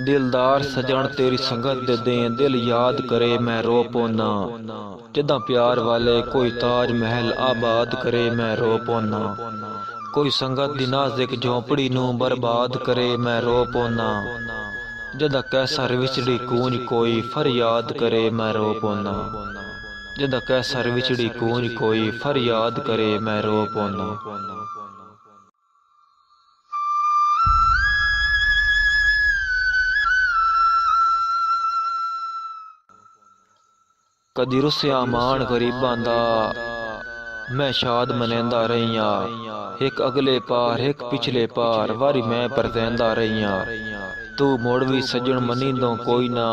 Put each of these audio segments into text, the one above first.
दिलदार सजण तेरी संगत दे दें, दिल याद करे मैं रो पौना। जिदा प्यार वाले कोई ताज महल आबाद करे मैं रो पौना। कोई संगत दी नाज़िक झोंपड़ी नूं बर्बाद करे मैं रो पौना। जदा कैसर विछड़ी कूंज कोई फरियाद करे मैं रो पौना। जदा कैसर विछड़ी कूंज कोई फरियाद करे मैं रो पौना। कदी रुसिया मान गरीबां दा मैं शाद मनेंदा रहिया। एक अगले पार एक पिछले पार वारी मैं परतेंदा रहिया। तू मुड़ भी सजण मनींदों कोई ना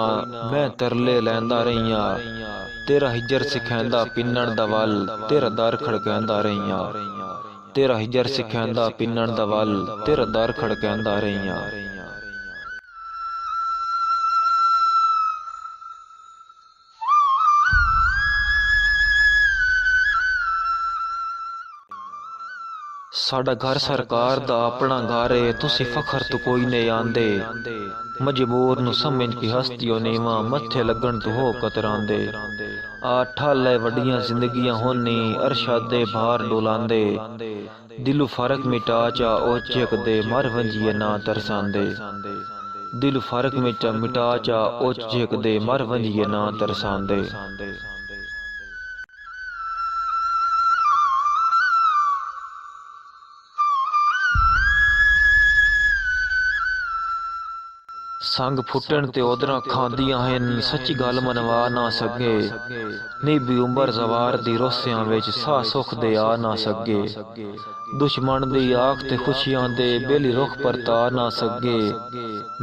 मैं तरले लैंदा रहिया। तेरा हिजर सिखैंदा पिन्नण दा वल तेरा दर खड़कैंदा रहिया। तेरा हिजर सिखैंदा पिन्नण दा वल तेरा दर खड़कैंदा रहिया। साडा घर सरकार दा अपना घर है, तुसी फखर तो कोई नहीं आंदे। मजबूर नू समझ की हस्तियों नीवा मत्थे लगन तो हो कतरांदे। आ ठाले वड्डियां जिंदगियां होनी अरशादे भार डोलांदे। दिलू फर्क मिटा चा ओचक दे मर वंजिए ना तरसांदे। दिलू फर्क मिटा चा ओचक दे मर वंजिए ना तरसांदे। संग फुटन ते ओदरा खांदियां हन सच्ची गल मनवा ना सके। निभी उम्र जवार दी रोसियां विच सा सुख दे आ ना सके। दुश्मन दी आख ते खुशियां दे बेली रुख परता ना सके।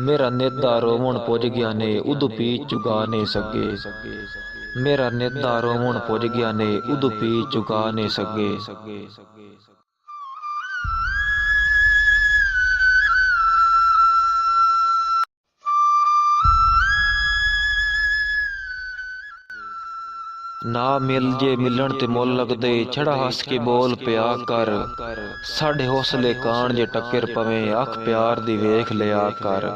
मेरा निदा रोवण पुज गया ने उदू पी चुका ने सके। मेरा निदा रोवण पुज गया ने उदू पी चुका ने सके। ना मिल जे मिलन ते मुल लगदे छड़ा हस के बोल पिया कर। साढ़े हौसले कान जे टक्कर पवे अख प्यार दी वेख लिया कर।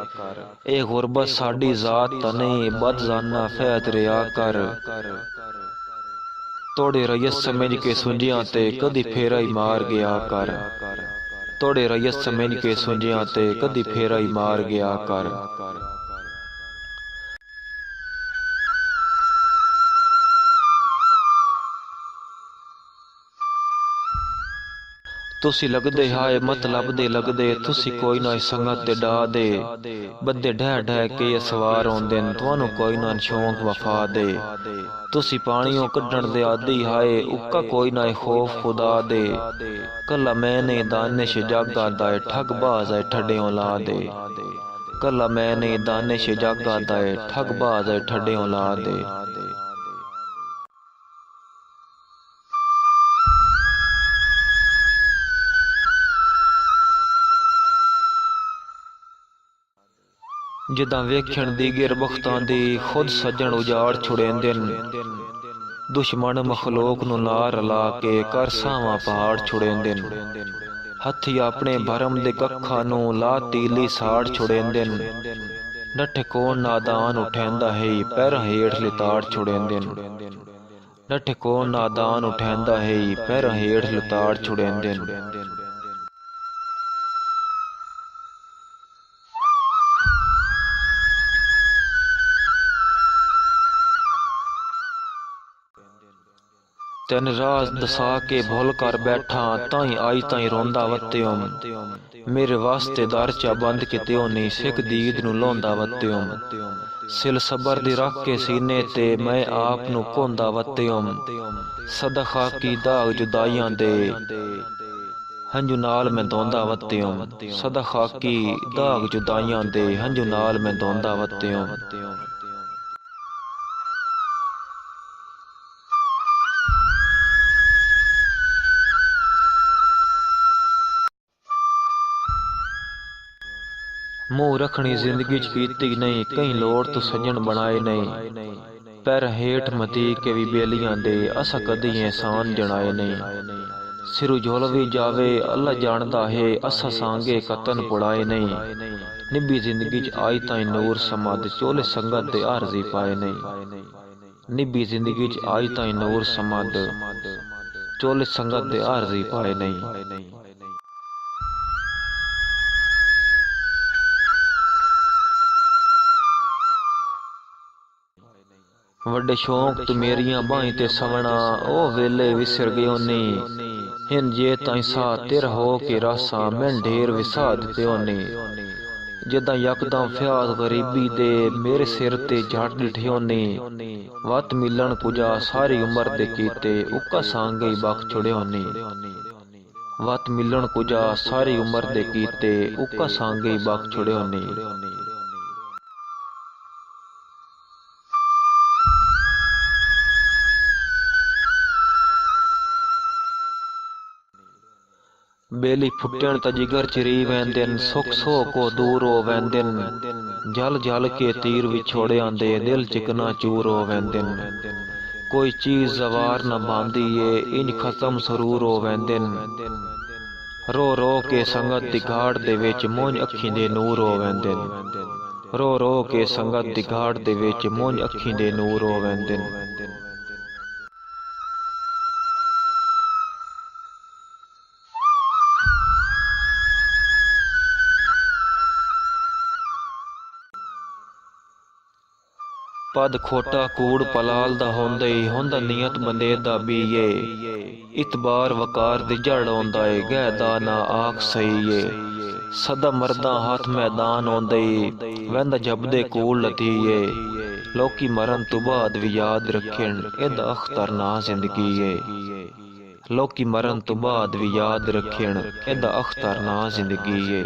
ए गुरबत साडी जात तने बदजाना फैत रिया कर। तोड़े रयस समझ के सुंजियां ते कदी फेरा ही मार गया कर। तोड़े रयस समझ के सुंजियां ते कदी फेरा ही मार गया कर। तुसी लगदे हाय मतलब दे लगदे तुसी कोई ना संगत दे डा दे। बंदे ढह ढह के सवार होंदे तुहानू कोई ना शौक वफा दे। तुसी पानियों कड्ढण दे आदि हाय उक्का कोई ना खौफ खुदा दे। कला मैंने दानिश जागा दाए ठग बाज है ठड्डियों ला दे। कला मैंने दानिश जागा दाए ठग बाज है ठड्डियों ला दे। जिदा वेखण दी गिरबख्तां दी खुद सजण उजाड़ छुड़ेंदे। दुश्मन मखलूक नू ना रला के कर सावां पहाड़ छुड़ेंदे। हथी अपने भरम दे कखा नू ला तीली साड़ छुड़ेंदे। नठे कौन नादान उठैंदा है पैरां हेठ लिताड़ छुड़ेंदे। नठे कौन नादान उठैंदा है पैरां हेठ लिताड़ छुड़ेंदे। तेन राज दसा के भुल कर बैठा ताई आई ताई रोंदा वत्तेओम। मेरे वास्ते दरचा बंद कित्यो नी सिख दीद नू लोंदा वत्तेओम। सिल सबर दी रख के सीने ते मैं आप नू कोंदा वत्तेओम। सदा खाकी दाग जुदाइयां दे हंजू नाल मैं धोंदा वत्तेओम। सदा खाकी दाग जुदाइयां दे हंजू नाल मैं धोंदा वत्तेओम। मुँह रखनी जिंदगी च कीती नहीं कई लोड़ तो सजन बनाए नहीं। पैर हेठ मती के भी बेलियां दे असा कदी एहसान जनाए नहीं। सिरू झोल भी जावे अल्लाह जानदा है असा सांगे कतन पुड़ाए नहीं। ਨਿੱਬੀ ਜ਼ਿੰਦਗੀ 'ਚ ਆਈ ਤਾਈਂ ਨੂਰ ਸਮਦ ਚੋਲੇ ਸੰਗਤ ਦੇ ਆਰਜ਼ੀ ਪਾਏ ਨਹੀਂ। ਨਿੱਬੀ ਜ਼ਿੰਦਗੀ 'ਚ ਆਈ ਤਾਈਂ ਨੂਰ ਸਮਦ ਚੋਲੇ ਸੰਗਤ ਦੇ ਆਰਜ਼ੀ ਪਾਏ ਨਹੀਂ। ਵੱਡੇ ਸ਼ੌਂਕ ਤੂੰ ਮੇਰੀਆਂ ਬਾहीं ਤੇ ਸਵਣਾ ਉਹ ਵੇਲੇ ਵਿਸਰ ਗਿਓ ਨੀ। हिन जे ताईं सा तिर हो के रासा मैन ढेर विसा दित्यो नी। जदा यकदम फ्याद गरीबी दे मेरे सिर ते झट डिठियो नी। वत मिलन कुजा सारी उम्र दे कीते उक्का सांगे बख छुड़ियो नी। वत मिलन कुजा सारी उम्र दे कीते उक्का सांगे बख छुड़ियो नी। बेली फुटन त जिगर चिरी वैंदन सुख सो को दूर हो वैंदन। जल जल के तीर विछोड़े आंदे दिल चिकना चूर हो वैंदन। कोई चीज जवार न बांधी है इंज खत्म सरूर हो वैंदन। रो रो के संगत दी घाड़ दे विच मुंज अखीं दे नूर हो वैंदन। रो रो के संगत दी घाड़ दे विच मुंज अखीं दे नूर हो वैंदन। पद खोटा कूड़ पलाल दा होंदा ही होंदा नियत बंदे दा भी ये। इतबार वकार दी जड़ होंदा है गहदा ना आख सही ये। सदा मर्दा हाथ मैदान होंदा ही वंदा जबदे कूड़ लती ये। लोकी मरन तो बाद भी याद रखन एदा अख्तर ना जिंदगी ये। लोकी मरन तो बाद भी याद रखन एदा अख्तर ना जिंदगी ये।